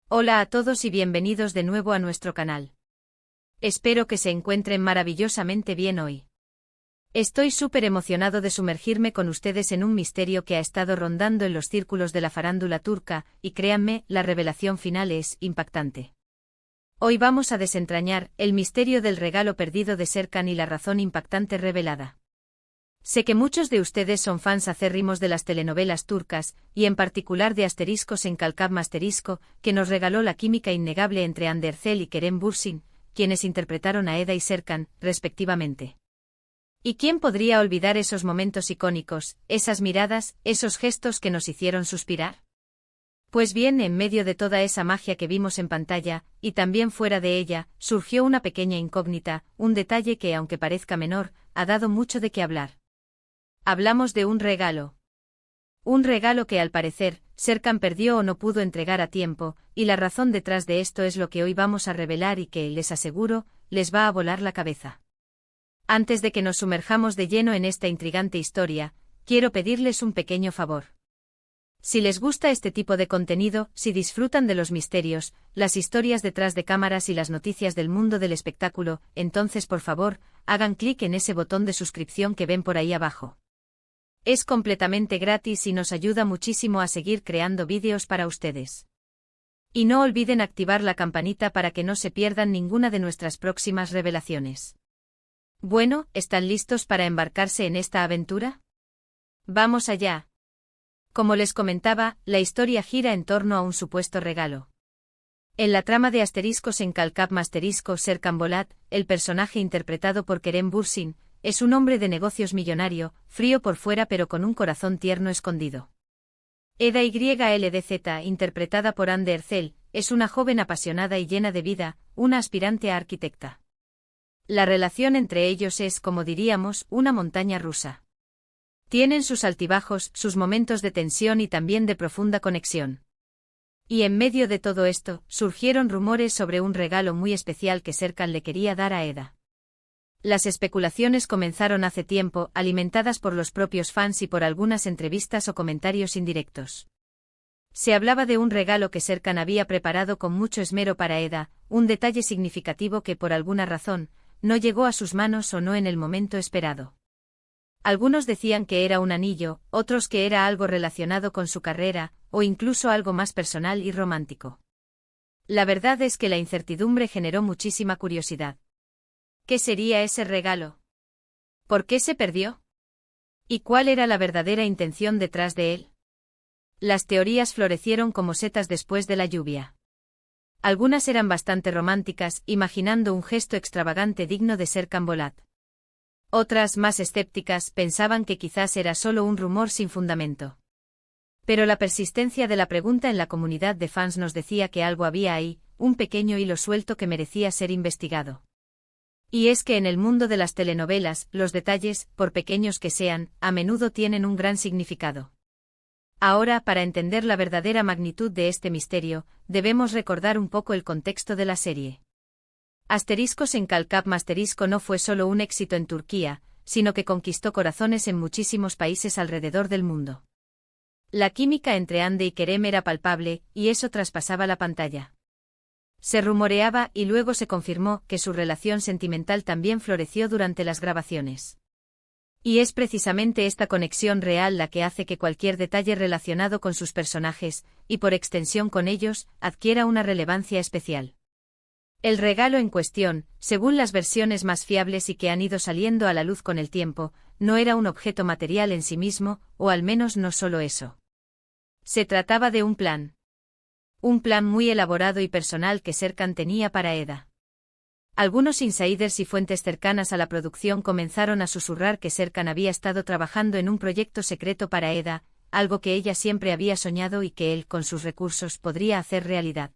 Hola a todos y bienvenidos de nuevo a nuestro canal. Espero que se encuentren maravillosamente bien hoy. Estoy súper emocionado de sumergirme con ustedes en un misterio que ha estado rondando en los círculos de la farándula turca, y créanme, la revelación final es impactante. Hoy vamos a desentrañar el misterio del regalo perdido de Serkan y la razón impactante revelada. Sé que muchos de ustedes son fans acérrimos de las telenovelas turcas, y en particular de Asterisco Senkalkab Asterisco, que nos regaló la química innegable entre Hande Erçel y Kerem Bürsin, quienes interpretaron a Eda y Serkan, respectivamente. ¿Y quién podría olvidar esos momentos icónicos, esas miradas, esos gestos que nos hicieron suspirar? Pues bien, en medio de toda esa magia que vimos en pantalla, y también fuera de ella, surgió una pequeña incógnita, un detalle que, aunque parezca menor, ha dado mucho de qué hablar. Hablamos de un regalo. Un regalo que al parecer, Serkan perdió o no pudo entregar a tiempo, y la razón detrás de esto es lo que hoy vamos a revelar y que, les aseguro, les va a volar la cabeza. Antes de que nos sumerjamos de lleno en esta intrigante historia, quiero pedirles un pequeño favor. Si les gusta este tipo de contenido, si disfrutan de los misterios, las historias detrás de cámaras y las noticias del mundo del espectáculo, entonces por favor, hagan clic en ese botón de suscripción que ven por ahí abajo. Es completamente gratis y nos ayuda muchísimo a seguir creando vídeos para ustedes. Y no olviden activar la campanita para que no se pierdan ninguna de nuestras próximas revelaciones. Bueno, ¿están listos para embarcarse en esta aventura? ¡Vamos allá! Como les comentaba, la historia gira en torno a un supuesto regalo. En la trama de Asterisco Senkalkab Asterisco Serkan Bolat, el personaje interpretado por Kerem Bürsin, es un hombre de negocios millonario, frío por fuera pero con un corazón tierno escondido. Eda YLDZ, interpretada por Hande Erçel, es una joven apasionada y llena de vida, una aspirante a arquitecta. La relación entre ellos es, como diríamos, una montaña rusa. Tienen sus altibajos, sus momentos de tensión y también de profunda conexión. Y en medio de todo esto, surgieron rumores sobre un regalo muy especial que Serkan le quería dar a Eda. Las especulaciones comenzaron hace tiempo, alimentadas por los propios fans y por algunas entrevistas o comentarios indirectos. Se hablaba de un regalo que Serkan había preparado con mucho esmero para Eda, un detalle significativo que por alguna razón, no llegó a sus manos o no en el momento esperado. Algunos decían que era un anillo, otros que era algo relacionado con su carrera, o incluso algo más personal y romántico. La verdad es que la incertidumbre generó muchísima curiosidad. ¿Qué sería ese regalo? ¿Por qué se perdió? ¿Y cuál era la verdadera intención detrás de él? Las teorías florecieron como setas después de la lluvia. Algunas eran bastante románticas, imaginando un gesto extravagante digno de Serkan Bolat. Otras, más escépticas, pensaban que quizás era solo un rumor sin fundamento. Pero la persistencia de la pregunta en la comunidad de fans nos decía que algo había ahí, un pequeño hilo suelto que merecía ser investigado. Y es que en el mundo de las telenovelas, los detalles, por pequeños que sean, a menudo tienen un gran significado. Ahora, para entender la verdadera magnitud de este misterio, debemos recordar un poco el contexto de la serie. Asterisco Senkalkab Asterisco no fue solo un éxito en Turquía, sino que conquistó corazones en muchísimos países alrededor del mundo. La química entre Hande y Kerem era palpable, y eso traspasaba la pantalla. Se rumoreaba y luego se confirmó que su relación sentimental también floreció durante las grabaciones. Y es precisamente esta conexión real la que hace que cualquier detalle relacionado con sus personajes, y por extensión con ellos, adquiera una relevancia especial. El regalo en cuestión, según las versiones más fiables y que han ido saliendo a la luz con el tiempo, no era un objeto material en sí mismo, o al menos no solo eso. Se trataba de un plan. Un plan muy elaborado y personal que Serkan tenía para Eda. Algunos insiders y fuentes cercanas a la producción comenzaron a susurrar que Serkan había estado trabajando en un proyecto secreto para Eda, algo que ella siempre había soñado y que él, con sus recursos, podría hacer realidad.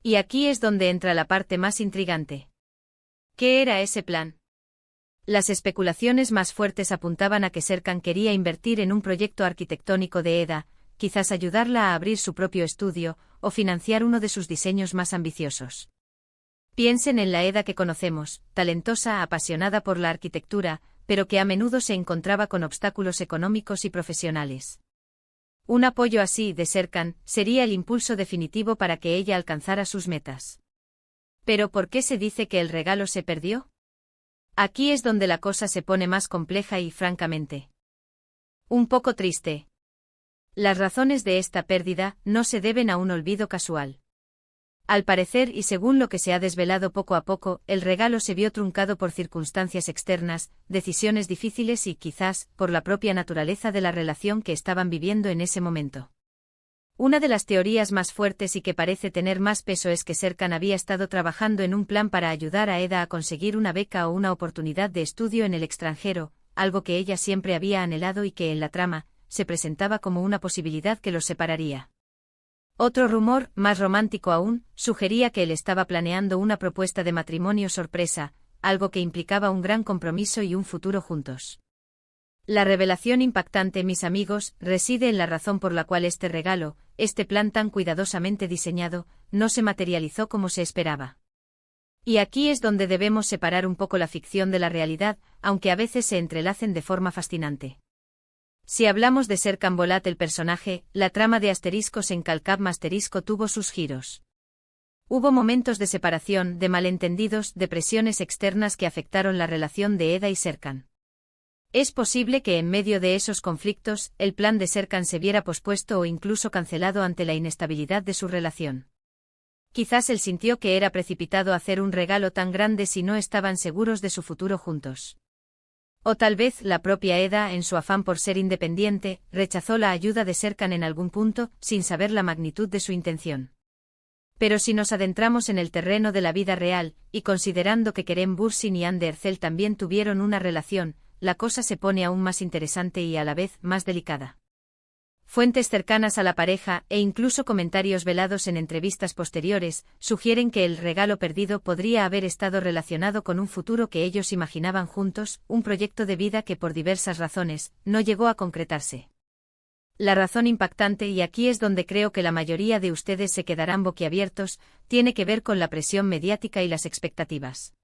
Y aquí es donde entra la parte más intrigante. ¿Qué era ese plan? Las especulaciones más fuertes apuntaban a que Serkan quería invertir en un proyecto arquitectónico de Eda, quizás ayudarla a abrir su propio estudio, o financiar uno de sus diseños más ambiciosos. Piensen en la Eda que conocemos, talentosa, apasionada por la arquitectura, pero que a menudo se encontraba con obstáculos económicos y profesionales. Un apoyo así de Serkan sería el impulso definitivo para que ella alcanzara sus metas. ¿Pero por qué se dice que el regalo se perdió? Aquí es donde la cosa se pone más compleja y, francamente, un poco triste. Las razones de esta pérdida no se deben a un olvido casual. Al parecer y según lo que se ha desvelado poco a poco, el regalo se vio truncado por circunstancias externas, decisiones difíciles y, quizás, por la propia naturaleza de la relación que estaban viviendo en ese momento. Una de las teorías más fuertes y que parece tener más peso es que Serkan había estado trabajando en un plan para ayudar a Eda a conseguir una beca o una oportunidad de estudio en el extranjero, algo que ella siempre había anhelado y que en la trama se presentaba como una posibilidad que los separaría. Otro rumor, más romántico aún, sugería que él estaba planeando una propuesta de matrimonio sorpresa, algo que implicaba un gran compromiso y un futuro juntos. La revelación impactante, mis amigos, reside en la razón por la cual este regalo, este plan tan cuidadosamente diseñado, no se materializó como se esperaba. Y aquí es donde debemos separar un poco la ficción de la realidad, aunque a veces se entrelacen de forma fascinante. Si hablamos de Serkan Bolat el personaje, la trama de Asteriscos en Calcab Masterisco tuvo sus giros. Hubo momentos de separación, de malentendidos, de presiones externas que afectaron la relación de Eda y Serkan. Es posible que en medio de esos conflictos, el plan de Serkan se viera pospuesto o incluso cancelado ante la inestabilidad de su relación. Quizás él sintió que era precipitado hacer un regalo tan grande si no estaban seguros de su futuro juntos. O tal vez la propia Eda, en su afán por ser independiente, rechazó la ayuda de Serkan en algún punto, sin saber la magnitud de su intención. Pero si nos adentramos en el terreno de la vida real, y considerando que Kerem Bürsin y Hande Erçel también tuvieron una relación, la cosa se pone aún más interesante y a la vez más delicada. Fuentes cercanas a la pareja, e incluso comentarios velados en entrevistas posteriores, sugieren que el regalo perdido podría haber estado relacionado con un futuro que ellos imaginaban juntos, un proyecto de vida que por diversas razones, no llegó a concretarse. La razón impactante, y aquí es donde creo que la mayoría de ustedes se quedarán boquiabiertos, tiene que ver con la presión mediática y las expectativas.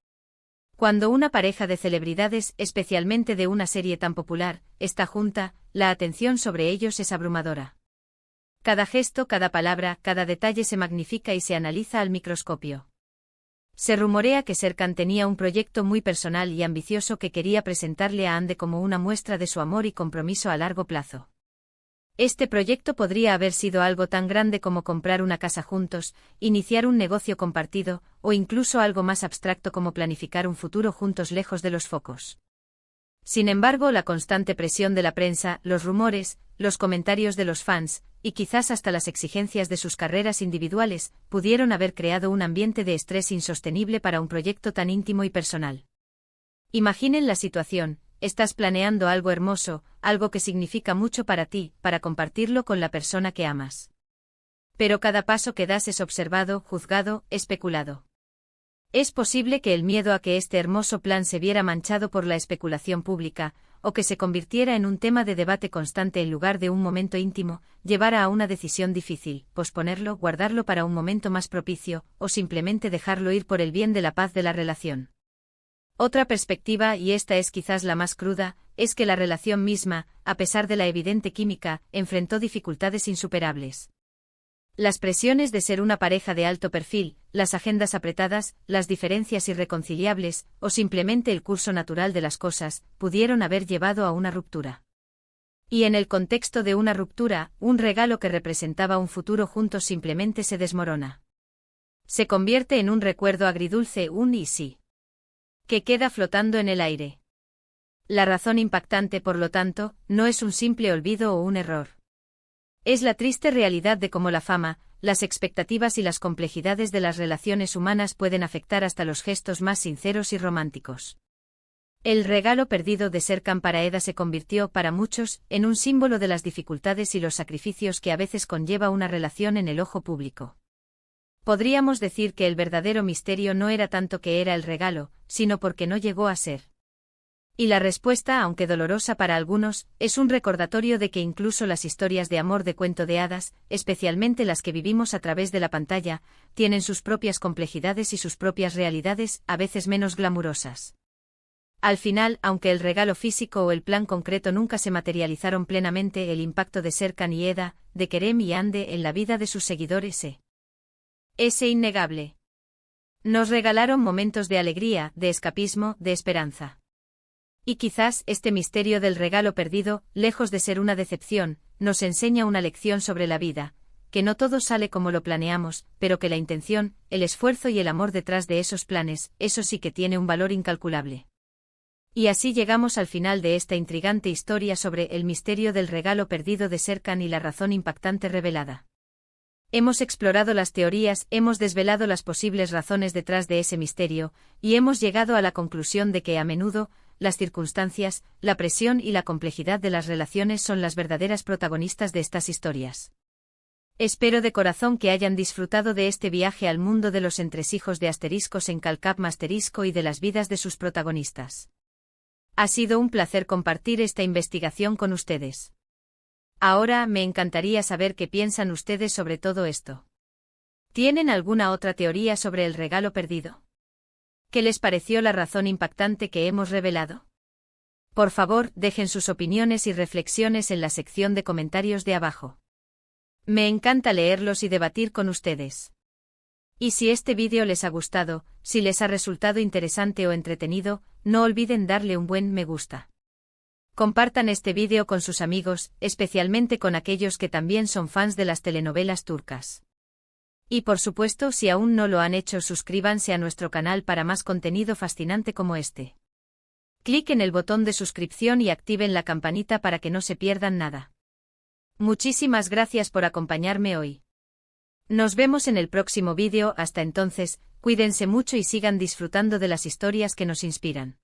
Cuando una pareja de celebridades, especialmente de una serie tan popular, está junta, la atención sobre ellos es abrumadora. Cada gesto, cada palabra, cada detalle se magnifica y se analiza al microscopio. Se rumorea que Serkan tenía un proyecto muy personal y ambicioso que quería presentarle a Hande como una muestra de su amor y compromiso a largo plazo. Este proyecto podría haber sido algo tan grande como comprar una casa juntos, iniciar un negocio compartido, o incluso algo más abstracto como planificar un futuro juntos lejos de los focos. Sin embargo, la constante presión de la prensa, los rumores, los comentarios de los fans, y quizás hasta las exigencias de sus carreras individuales, pudieron haber creado un ambiente de estrés insostenible para un proyecto tan íntimo y personal. Imaginen la situación. Estás planeando algo hermoso, algo que significa mucho para ti, para compartirlo con la persona que amas. Pero cada paso que das es observado, juzgado, especulado. Es posible que el miedo a que este hermoso plan se viera manchado por la especulación pública, o que se convirtiera en un tema de debate constante en lugar de un momento íntimo, llevara a una decisión difícil, posponerlo, guardarlo para un momento más propicio, o simplemente dejarlo ir por el bien de la paz de la relación. Otra perspectiva, y esta es quizás la más cruda, es que la relación misma, a pesar de la evidente química, enfrentó dificultades insuperables. Las presiones de ser una pareja de alto perfil, las agendas apretadas, las diferencias irreconciliables, o simplemente el curso natural de las cosas, pudieron haber llevado a una ruptura. Y en el contexto de una ruptura, un regalo que representaba un futuro juntos simplemente se desmorona. Se convierte en un recuerdo agridulce, un y sí, que queda flotando en el aire. La razón impactante, por lo tanto, no es un simple olvido o un error. Es la triste realidad de cómo la fama, las expectativas y las complejidades de las relaciones humanas pueden afectar hasta los gestos más sinceros y románticos. El regalo perdido de Serkan para Eda se convirtió, para muchos, en un símbolo de las dificultades y los sacrificios que a veces conlleva una relación en el ojo público. Podríamos decir que el verdadero misterio no era tanto que era el regalo, sino porque no llegó a ser. Y la respuesta, aunque dolorosa para algunos, es un recordatorio de que incluso las historias de amor de cuento de hadas, especialmente las que vivimos a través de la pantalla, tienen sus propias complejidades y sus propias realidades, a veces menos glamurosas. Al final, aunque el regalo físico o el plan concreto nunca se materializaron plenamente, el impacto de Serkan y Eda, de Kerem y Hande en la vida de sus seguidores es innegable. Nos regalaron momentos de alegría, de escapismo, de esperanza. Y quizás este misterio del regalo perdido, lejos de ser una decepción, nos enseña una lección sobre la vida, que no todo sale como lo planeamos, pero que la intención, el esfuerzo y el amor detrás de esos planes, eso sí que tiene un valor incalculable. Y así llegamos al final de esta intrigante historia sobre el misterio del regalo perdido de Serkan y la razón impactante revelada. Hemos explorado las teorías, hemos desvelado las posibles razones detrás de ese misterio, y hemos llegado a la conclusión de que a menudo, las circunstancias, la presión y la complejidad de las relaciones son las verdaderas protagonistas de estas historias. Espero de corazón que hayan disfrutado de este viaje al mundo de los entresijos de asteriscos en Calcap Masterisco y de las vidas de sus protagonistas. Ha sido un placer compartir esta investigación con ustedes. Ahora me encantaría saber qué piensan ustedes sobre todo esto. ¿Tienen alguna otra teoría sobre el regalo perdido? ¿Qué les pareció la razón impactante que hemos revelado? Por favor, dejen sus opiniones y reflexiones en la sección de comentarios de abajo. Me encanta leerlos y debatir con ustedes. Y si este vídeo les ha gustado, si les ha resultado interesante o entretenido, no olviden darle un buen me gusta. Compartan este vídeo con sus amigos, especialmente con aquellos que también son fans de las telenovelas turcas. Y por supuesto, si aún no lo han hecho, suscríbanse a nuestro canal para más contenido fascinante como este. Clic en el botón de suscripción y activen la campanita para que no se pierdan nada. Muchísimas gracias por acompañarme hoy. Nos vemos en el próximo vídeo, hasta entonces, cuídense mucho y sigan disfrutando de las historias que nos inspiran.